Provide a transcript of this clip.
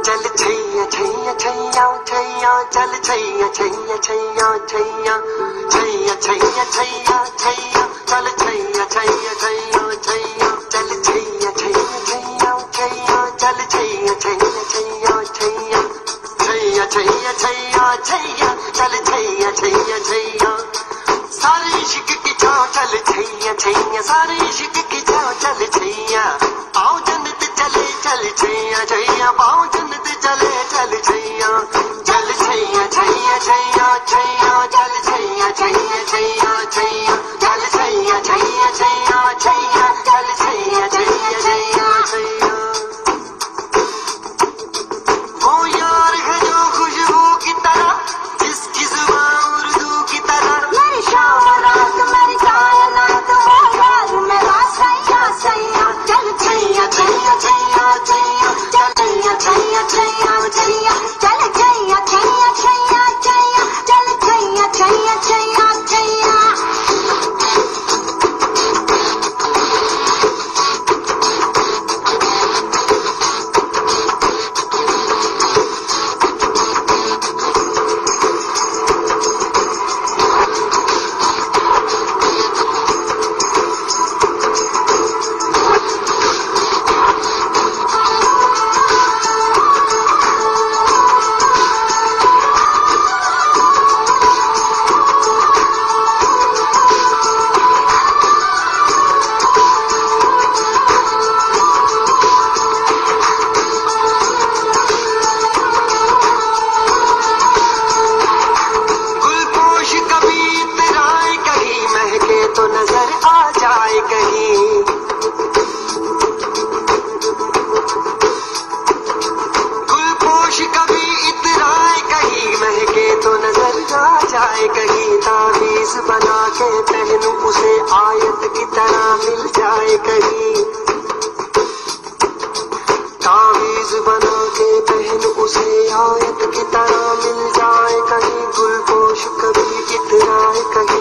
चल छैया छैया छैया छैया चल छैया छैया छैया छैया छैया छैया छैया छैया चल छैया छैया छैया छैया चल छैया छैया छैया छैया चल छैया छैया छैया छैया छैया छैया छैया छैया चल छैया छैया छैया सारे इश्क की छाँव चल छैया छैया सारे इश्क की छाँव चल छैया आओ जन्नत चले चल छैया छैया पाओ जन्नत चले चल छैया चल छैया छैया छैया छैया चल छैया छैया छैया छैया चल छैया छैया छैया छैया चल छैया छैया छैया छैया वो यार है जो खुशबू की तरह जिसकी जुबान उर्दू की तरह मेरी शाम रात मेरी कायनात वो यार मेरा सैया सैया चल छैया छैया छैया छैया चल छैया छैया छैया छैया चल छैया छैया छैया छैया चल छैया छैया छैया छैया तो नजर आ जाए कहीं गुलपोश कभी इतराए कहीं महके तो नजर आ जाए कहीं तावीज बना के पहनूं उसे आयत की तरह मिल जाए कहीं तावीज बना के पहनूं उसे आयत की तरह मिल जाए कहीं गुलपोश कभी इतराए कहीं